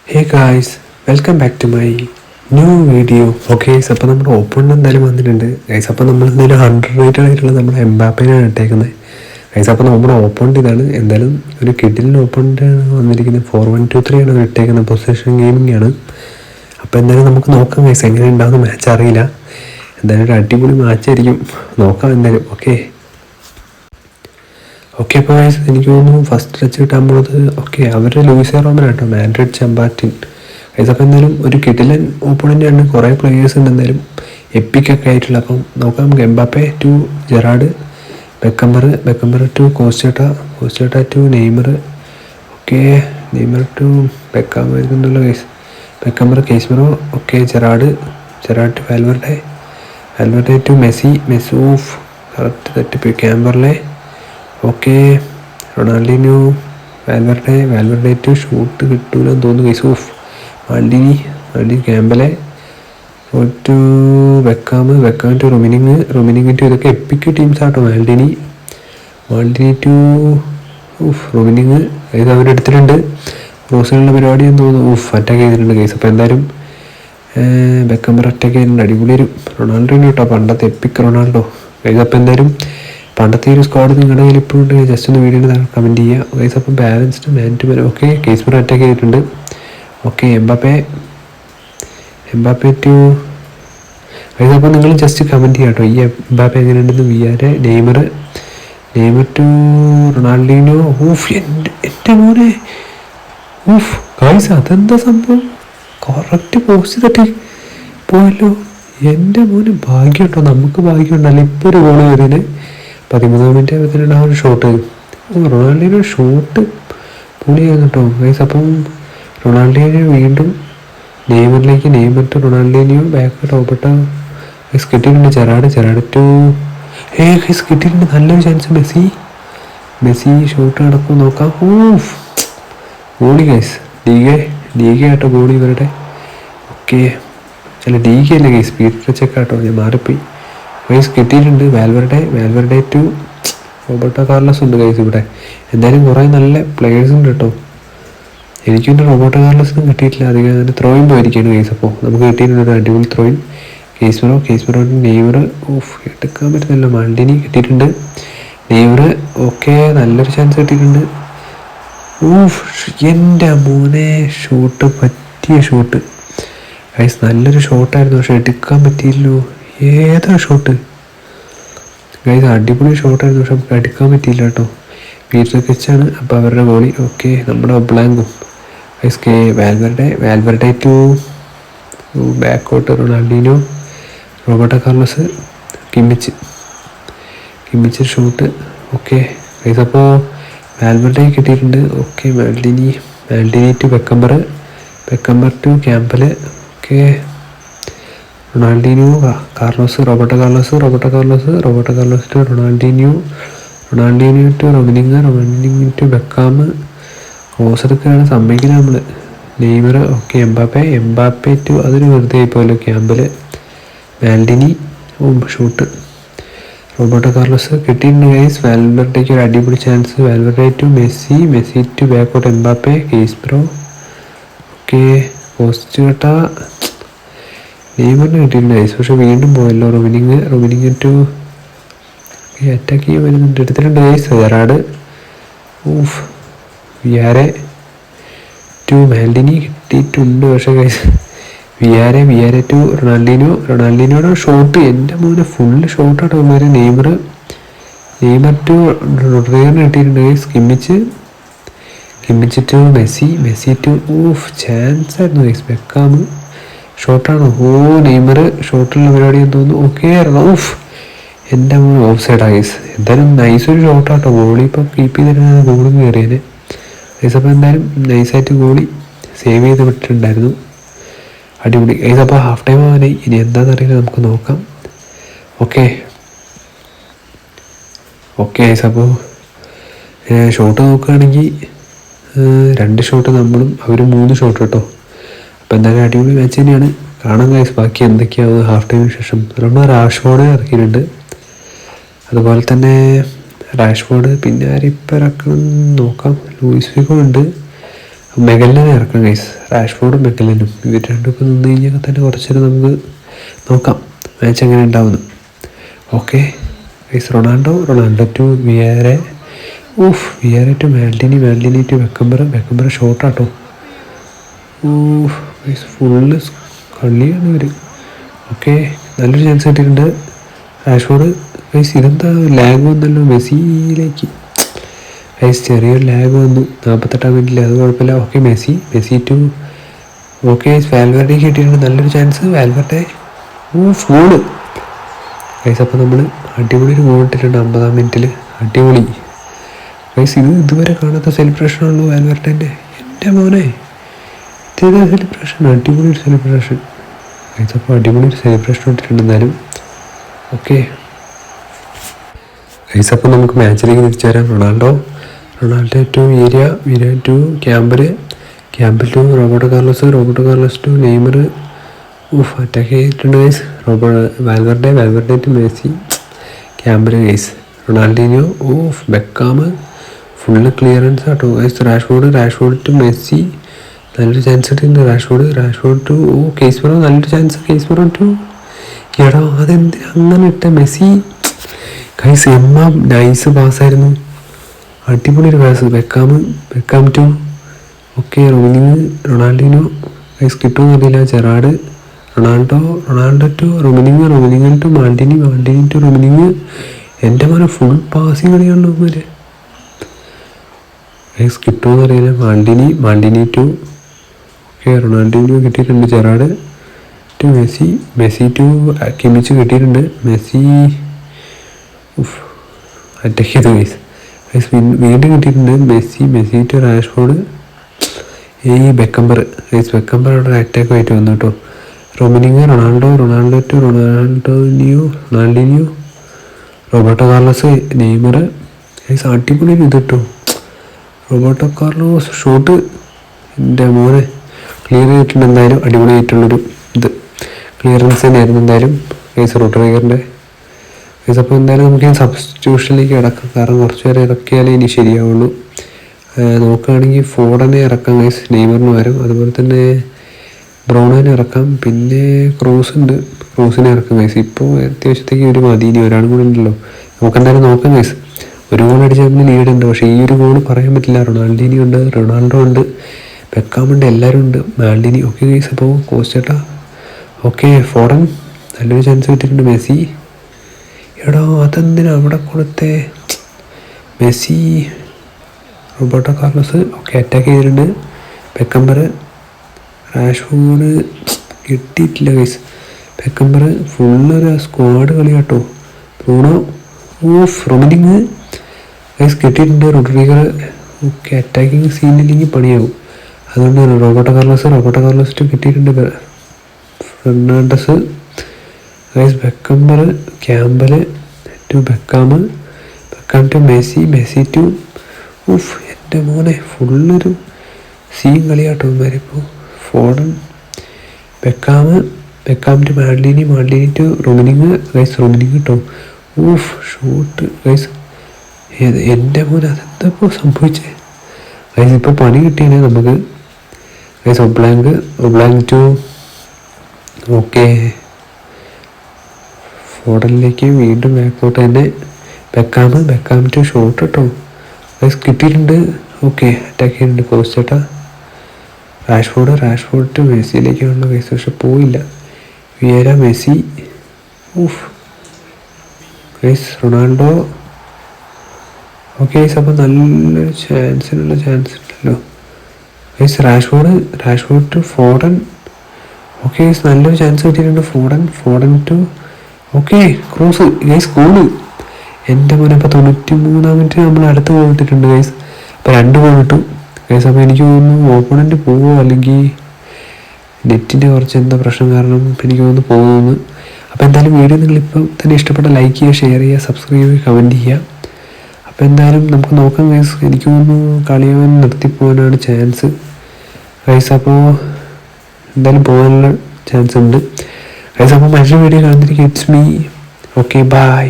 Hey guys, welcome back to my new video. Okay, അപ്പോൾ നമ്മുടെ ഓപ്പണിന് എന്തായാലും വന്നിട്ടുണ്ട് ഗൈസ്. അപ്പോൾ നമ്മൾ എന്തായാലും 100 റേറ്റഡ് ആയിട്ടുള്ള നമ്മുടെ എംബാപ്പേനാണ് ഇട്ടേക്കുന്നത് ഗൈസ്. അപ്പോൾ നമ്മുടെ ഓപ്പണിൻ്റെ ഇതാണ് എന്തായാലും ഒരു കിഡിലിന് ഓപ്പണിൻ്റാണ് വന്നിരിക്കുന്നത്. 4-1-2-3 ആണ് ഇട്ടേക്കുന്നത്. പൊസിഷൻ ഗെയിമിംഗ് ആണ്. അപ്പോൾ എന്തായാലും നമുക്ക് നോക്കാം ഗൈസ്, എങ്ങനെ ഉണ്ടാകുന്ന മാച്ച് അറിയില്ല. എന്തായാലും ഒരു അടിപൊളി മാച്ചായിരിക്കും, നോക്കാം എന്തായാലും. ഓക്കെ അപ്പോൾ എനിക്ക് തോന്നുന്നു ഫസ്റ്റ് ടച്ച് കിട്ടാൻ പോകുന്നത് അവരുടെ ലൂയിസ് റോമൻ കേട്ടോ, മാൻഡ്രിഡ് ചെമ്പാറ്റിൻ ഗൈസ്. അപ്പോൾ എന്തായാലും ഒരു കിടിലൻ ഓപ്പോണൻ്റാണ്. കുറേ പ്ലേയേഴ്സ് ഉണ്ട് എന്തായാലും എപ്പിക്കൊക്കെ ആയിട്ടുള്ള. അപ്പം നോക്കാം നമുക്ക്. Mbappe to Gerrard, Beckenbauer to കോസ്റ്റേട്ട to Neymar. Neymar to Beckham വരുന്നുണ്ടല്ലോ guys. Beckenbauer, Casemiro, Gerrard to Valverde to മെസൂഫ്, കറക്റ്റ് തട്ടിപ്പോയി. ക്യാമ്പർലെ, റൊണാൾഡിനോ, വാൽവെർഡെ ടു ഷൂട്ട് കിട്ടൂലെന്ന് തോന്നുന്നു ഗൈസ്. മാൽഡിനി, ക്യാമ്പലെ to Beckham to Rummenigge to, ഇതൊക്കെ എപ്പിക് ടീംസ് ആട്ടോ. മാൽഡിനി ടു റൊമിനിങ് ഇത് അവരെടുത്തിട്ടുണ്ട്. റോസിലുള്ള പരിപാടി എന്ന് തോന്നുന്നു. അറ്റാക്ക് ചെയ്തിട്ടുണ്ട് ഗൈസ്. അപ്പോൾ എന്തായാലും ബെക്കംബർ അറ്റാക്ക് ചെയ്തിട്ടുണ്ട്. അടിപൊളി ഒരു റൊണാൾഡോനെ കേട്ടോ, പണ്ടത്തെ എപ്പിക് റൊണാൾഡോ ഗൈസ്. അപ്പോൾ എന്തായാലും പണ്ടത്തെ ഒരു സ്ക്വാഡ് നിങ്ങളുടെ കയ്യിൽ ഇപ്പോൾ ഉണ്ട്, ജസ്റ്റ് ഒന്ന് വീഡിയോയിൽ കമൻറ്റ് ചെയ്യുക ഗൈസ്. അപ്പം balanced man to man. Casemiro attack ചെയ്തിട്ടുണ്ട്. Mbappe to guys. അപ്പോൾ നിങ്ങൾ ജസ്റ്റ് കമൻറ്റ് ചെയ്യുക കേട്ടോ, ഈ എംബാപ്പെ എങ്ങനെയുണ്ടെന്ന്. Neymar to Ronaldinho. എൻ്റെ മോനെ ഗൈസ്, അതെന്താ സംഭവം? കറക്റ്റ് പോസ്റ്റ് തട്ടി പോയല്ലോ. എൻ്റെ മോന് ഭാഗ്യം കേട്ടോ, നമുക്ക് ഭാഗ്യം ഉണ്ടല്ലോ. ഇപ്പോൾ ഒരു ഗോൾ വരുന്നതിന് 13 മിനിറ്റ് ആകുമ്പോഴത്തേനുള്ള ആ ഒരു ഷോട്ട്. റൊണാൾഡിനോ ഷോട്ട് പൊളിയായിരുന്നു കേട്ടോ ഗൈസ്. അപ്പം റൊണാൾഡിനോ വീണ്ടും നെയ്മർ ടു റൊണാൾഡിനോ, ബാക്ക് ടോപ്പിട്ട ഗൈസ്. കിട്ടിയിട്ടുണ്ട് ജെറാഡ് ടു ഗൈസ്. കിട്ടിയിട്ടുണ്ട് നല്ലൊരു ചാൻസ്. മെസ്സി ഷോട്ട് നടക്കും, നോക്കാം. Goalie guys. ഡീഗെ ആട്ടോ ഗോളി ഇവരുടെ. അല്ല ഡീഗെ അല്ലേ ഗൈസ്, സ്പീഡ് ടച്ചൊക്കെ ആട്ടോ, ഞാൻ മാറിപ്പോയി ഗൈസ്. കിട്ടിയിട്ടുണ്ട് വാൽവെർഡെ ടു റോബർട്ടോ കാർലോസ് ഉണ്ട് ഗൈസ് ഇവിടെ. എന്തായാലും കുറേ നല്ല പ്ലേയേഴ്സ് ഉണ്ട് കേട്ടോ. എനിക്കൊന്നും റോബർട്ടോ കാർലോസിനും കിട്ടിയിട്ടില്ല അധികം. അങ്ങനെ ത്രോയിൻ പോയിരിക്കുകയാണ് ഗൈസ്. അപ്പോൾ നമുക്ക് കിട്ടിയിട്ടുണ്ട് ഒരു അടിപൊളി ത്രോയിൻ. കേസ്മറോ നെയ്മർ എടുക്കാൻ പറ്റുന്നല്ലോ. മാൽഡിനി കിട്ടിയിട്ടുണ്ട്. നെയ്മർ നല്ലൊരു ചാൻസ് കിട്ടിയിട്ടുണ്ട്. എൻ്റെ മോനെ ഷൂട്ട് പറ്റിയ ഷൂട്ട് ഗൈസ്. നല്ലൊരു ഷോട്ടായിരുന്നു, പക്ഷെ എടുക്കാൻ പറ്റിയില്ലല്ലോ. ഏതാ ഷോട്ട് ഗൈസ്? അടിപൊളി ഷോട്ടായിരുന്നു, പക്ഷെ നമുക്ക് എടുക്കാൻ പറ്റിയില്ല കേട്ടോ. പീറ്റർ കെച്ചാണ് അപ്പോൾ അവരുടെ ഗോളി. നമ്മുടെ ഒബ്ലാങ്കും ഗൈസ്. വാൽവെർഡെ ടു ബാക്കോട്ട് Ronaldinho, Roberto Carlos, Kimmich shoot. Guys. അപ്പോൾ വാൽവെർഡെ കിട്ടിയിട്ടുണ്ട്. Maldini to Beckenbauer to Campbell. Ronaldinho, Roberto Carlos to Ronaldinho to Rummenigge to Beckham. ഓസെടുക്കാണ് സമ്മതിക്കുന്നത് നമ്മൾ. നെയ്മർ എംബാപ്പെ ടു, അതൊരു വെറുതെ ആയിപ്പോയല്ലോ. Campbell, Maldini shoot. Roberto Carlos കിട്ടിയിട്ടുണ്ട് ഗൈസ്. വാൽവെർഡേക്ക് ഒരു അടിപൊളി chance. Valverde to Messi to ബാക്കോട്ട് എംബാപ്പെ. കേസ്ബ്രോ പോസ്റ്റ് കേട്ടാ. നെയ്മറിന് കിട്ടിയിട്ടുണ്ട് ഗൈസ്, പക്ഷെ വീണ്ടും പോയല്ലോ. റൊമിനിങ് ടു അറ്റാക്ക് ചെയ്യാൻ വരുന്നുണ്ട്. എടുത്തിട്ടുണ്ട് guys. Gerrard Vieira to Maldini കിട്ടിയിട്ടുണ്ട്, പക്ഷേ ഗൈസ് വിയാരെ ടു റൊണാൾഡിനോയുടെ ഷോട്ട്. എൻ്റെ മോനെ ഫുള്ള് ഷോട്ടാട്ടോ ഇവര്. നെയ്മർ ടു റൊഡ്രിഗറിന് കിട്ടിയിട്ടുണ്ട് guys. Kimmich to Messi to chance ആയിരുന്നു ഗൈസ്. ബെക്കാം ഷോട്ടാണോ? നെയ്മർ ഷോട്ടുള്ള പരിപാടി എന്ന് തോന്നുന്നു. എൻ്റെ ഓഫ് സൈഡാ ഗൈസ്. എന്തായാലും നൈസൊരു ഷോട്ടാട്ടോ. ഗോളി ഇപ്പോൾ കീപ്പ് ചെയ്തിട്ടാണ് ഗോളും കയറിയത് ഗൈസ്. അപ്പോൾ എന്തായാലും നൈസായിട്ട് ഗോളി സേവ് ചെയ്ത് വിട്ടിട്ടുണ്ടായിരുന്നു. അടിപൊളി ഗൈസ്. അപ്പോൾ ഹാഫ് ടൈം ആവാനായി. ഇനി എന്താണെന്നറിയില്ല, നമുക്ക് നോക്കാം. ഗൈസ്. അപ്പോൾ ഷോട്ട് നോക്കുകയാണെങ്കിൽ 2 ഷോട്ട് നമ്മളും അവരും 3 ഷോട്ട് കേട്ടോ. അപ്പോൾ എന്തായാലും അടിപൊളി മാച്ച് തന്നെയാണ്. കാണാൻ ഗൈസ് ബാക്കി എന്തൊക്കെയാവും ഹാഫ് ടൈമിന് ശേഷം. നമ്മൾ റാഷ്ഫോർഡ് ഇറക്കിയിട്ടുണ്ട്. അതുപോലെ തന്നെ പിന്നെ ആരിപ്പോൾ ഇറക്കണം നോക്കാം. ലൂയിസ് ഫിഗോ ഉണ്ട്. മെഗലിനെ ഇറക്കാം ഗൈസ്. റാഷ്ഫോർഡും മെഗലിനും ഇവർ രണ്ടും ഇപ്പോൾ നിന്ന് കഴിഞ്ഞാൽ തന്നെ കുറച്ചേരം നമുക്ക് നോക്കാം മാച്ച് എങ്ങനെ ഉണ്ടാവുന്നു. Okay guys, Ronaldo to Vieira. Vieira to Maldini to Beckenbauer ഷോട്ടാട്ടോ. ഗൈസ് ഫുള്ള് കളിയാണ് ഇവർ. ഓക്കെ, നല്ലൊരു ചാൻസ് കിട്ടിയിട്ടുണ്ട്. റാഷ്ഫോർഡ് ഗൈസ്, ഇതെന്താ ലാഗ് വന്നല്ലോ മെസ്സിയിലേക്ക്. ഗൈസ് ചെറിയൊരു ലാഗ് വന്നു 48-ാം മിനിറ്റിൽ, അത് കുഴപ്പമില്ല. ഓക്കെ, മെസ്സി ടു വാൽവെർഡെ കിട്ടിയിട്ടുണ്ട് നല്ലൊരു ചാൻസ്. Valverde fall guys. അപ്പോൾ നമ്മൾ അടിപൊളി ഒരു ഗോൾ ഇട്ടിട്ടുണ്ട് 50-ാം മിനിറ്റിൽ. അടിപൊളി ഗൈസ്. ഇതുവരെ കാണാത്ത സെലിബ്രേഷനാണല്ലോ വാൽവെർഡേൻ്റെ. എൻ്റെ മോനെ ഇതേതാ സെലിബ്രേഷൻ, അടിപൊളി ഒരു സെലിബ്രേഷൻ ഗൈസ്. അപ്പോൾ അടിപൊളി ഒരു സെലിബ്രേഷൻ ഇട്ടിട്ടുണ്ട് എന്തായാലും. ഓക്കെ ഗൈസ്, അപ്പോൾ നമുക്ക് മാച്ചിലേക്ക് തിരിച്ചു വരാം. Ronaldo to Vieira to Campbell to Roberto Carlos to Neymar. Attack ചെയ്തിട്ടുണ്ട് guys. Valverde to Messi, Campbell guys. Ronaldinho Beckham full clearance ആട്ടോ ഗൈസ്. റാഷ്ഫോർഡ് ടു മെസ്സി, നല്ലൊരു ചാൻസ് കിട്ടിയിട്ടുണ്ട്. റാഷ്ഫോർഡ് ടു കേസ്ബറോ, നല്ലൊരു ചാൻസ്. കേസ്ബറോ ടു എടാ അതെന്തിനാ അങ്ങനെ ഇട്ട മെസ്സി ഗൈസ്. നൈസ് പാസ്സായിരുന്നു, അടിപൊളി ഒരു pass. Beckham to Ronaldinho guys. കിട്ടുമെന്ന് അറിയില്ല. Gerrard Ronaldo to Rummenigge to Maldini to Rummenigge. എൻ്റെ മോനെ ഫുൾ പാസിങ് കളിയാണല്ലോ ഇവര് ഗൈസ്. കിട്ടുമെന്ന് അറിയില്ല. മാൽഡിനി ടു റൊണാൾഡീനോ കിട്ടിയിട്ടുണ്ട്. Gerrard to Messi to Kimmich കിട്ടിയിട്ടുണ്ട്. മെസ്സി അറ്റാക്ക് ചെയ്തു ഗൈസ്. വീണ്ടും കിട്ടിയിട്ടുണ്ട്. Messi to Rashford. ബെക്കംബർ അവിടെ അറ്റാക്ക് ആയിട്ട് വന്നു കേട്ടോ. Ronaldo to Ronaldinho Roberto Carlos Neymar guys. അടിപൊളി ഇത് കേട്ടോ. റോബർട്ടോ കാർലോസ് ഷോട്ട് എൻ്റെ മോനെ ക്ലിയർ ചെയ്തിട്ടുണ്ട്. എന്തായാലും അടിപൊളിയായിട്ടുള്ളൊരു ഇത് ക്ലിയറൻസ് തന്നെയായിരുന്നു എന്തായാലും ഗൈസ് റോഡ്രിഗറിൻ്റെ ഗൈസ്. അപ്പോൾ എന്തായാലും നമുക്ക് സബ്സ്റ്റിറ്റ്യൂഷനിലേക്ക് കിടക്കാം, കാരണം കുറച്ച് പേരെ ഇറക്കിയാലേ ഇനി ശരിയാവുള്ളൂ. നോക്കുകയാണെങ്കിൽ ഫോർഡനെ ഇറക്കാം ഗൈസ് നെയ്മറിന് പകരം. അതുപോലെ തന്നെ ബ്രൗണിനെ ഇറക്കാം. പിന്നെ ക്രൂസിനെ ഇറക്കാം ഗൈസ്. ഇപ്പോൾ അത്യാവശ്യത്തേക്ക് ഒരു മതി, ഇനി ഒരാളും കൂടെ ഉണ്ടല്ലോ. നമുക്കെന്തായാലും നോക്കാം ഗൈസ്. ഒരു ഗോൾ അടിച്ചതിന് ലീഡുണ്ട്, പക്ഷേ ഈ ഒരു ഗോൾ പറയാൻ പറ്റില്ല. റൊണാൾഡോ ഉണ്ട്, ബെക്കാമുണ്ട്, എല്ലാവരും ഉണ്ട്. മാൽഡിനി ഗൈസ്. അപ്പോൾ കോസ്റ്റേട്ടാ ഫോർഡൻ നല്ലൊരു ചാൻസ് കിട്ടിയിട്ടുണ്ട്. മെസ്സി എടാ അതെന്തിനാ അവിടെ കൊടുത്തേ. മെസ്സി റോബർട്ടോ കാർലോസ് അറ്റാക്ക് ചെയ്തിട്ടുണ്ട്. ബെക്കംബർ റാഷ്ഫോർഡ് കിട്ടിയിട്ടില്ല ഗൈസ്. ബെക്കംബർ ഫുള്ളൊരു സ്ക്വാഡ് കളി കേട്ടോ. ബ്രൂണോ റൊമിനിങ് ഗൈസ് കിട്ടിയിട്ടുണ്ട്. റോഡ്രിഗർ അറ്റാക്കിങ് സീനില്ലെങ്കിൽ പണിയാവും, അതുകൊണ്ട് റോബർട്ടോ കാർലോസ് കിട്ടിയിട്ടുണ്ട്. Fernandes guys. Beckenbauer Campbell to Beckham to Messi to എൻ്റെ മോനെ ഫുള്ളൊരു സീൻ കളിയാട്ടോ ഇവന്മാരിപ്പോൾ. ഫോർഡൻ Beckham to Maldini to Rummenigge കേട്ടോ. Shot guys. എൻ്റെ മോനെ അതെന്താ ഇപ്പോൾ സംഭവിച്ചേ ഗൈസ്. ഇപ്പോൾ പണി കിട്ടിയേ നമുക്ക് ഗൈസ്. ഒബ്ലാങ്ക് ടു ഫോർഡനിലേക്ക് വീണ്ടും ബാക്കോട്ട് തന്നെ. ബെക്കാം ടു ഷോട്ട് കേട്ടോ ഗൈസ്. കിട്ടിയിട്ടുണ്ട്. അറ്റാക്ക് ചെയ്യുന്നുണ്ട് കോസ്റ്റേട്ടാ. റാഷ്ഫോർഡ് ടു മെസ്സിയിലേക്കാണല്ലോ ഗൈസ്, പക്ഷെ പോയില്ല. Vieira Messi guys. Ronaldo guys. അപ്പോൾ നല്ലൊരു ചാൻസ് ഉണ്ടല്ലോ guys. Rashford to Foden guys. നല്ലൊരു ചാൻസ് കിട്ടിയിട്ടുണ്ട്. Foden to Kroos guys. Goal എൻ്റെ മോനെ. അപ്പോൾ 93-ാം മിനിറ്റ് നമ്മൾ അടുത്ത് ഗോൾ ഇട്ടിട്ടുണ്ട് ഗൈസ്. അപ്പോൾ 2 ഗോൾ ഇട്ടു ഗൈസ്. അപ്പോൾ എനിക്ക് തോന്നുന്നു ഓപ്പണൻറ്റ് പോവോ അല്ലെങ്കിൽ നെറ്റിൻ്റെ കുറച്ച് എന്താ പ്രശ്നം കാരണം എനിക്ക് തോന്നുന്നു പോകുന്നു. അപ്പോൾ എന്തായാലും വീഡിയോ നിങ്ങളിപ്പോൾ തന്നെ ഇഷ്ടപ്പെട്ട ലൈക്ക് ചെയ്യുക, ഷെയർ ചെയ്യുക, സബ്സ്ക്രൈബ് ചെയ്യുക, കമൻറ്റ് ചെയ്യുക. അപ്പോൾ എന്തായാലും നമുക്ക് നോക്കാം ഗൈസ്. എനിക്ക് തോന്നുന്നു കളിയാൻ നിർത്തിപ്പോകാനാണ് ചാൻസ് ഗൈസ്. അപ്പോൾ എന്തായാലും പോകാനുള്ള ചാൻസ് ഉണ്ട് ഗൈസ്. അപ്പോൾ മറ്റൊരു വീഡിയോ കാണുന്നതിലേക്ക് ഇറ്റ്സ് മീ. ബൈ.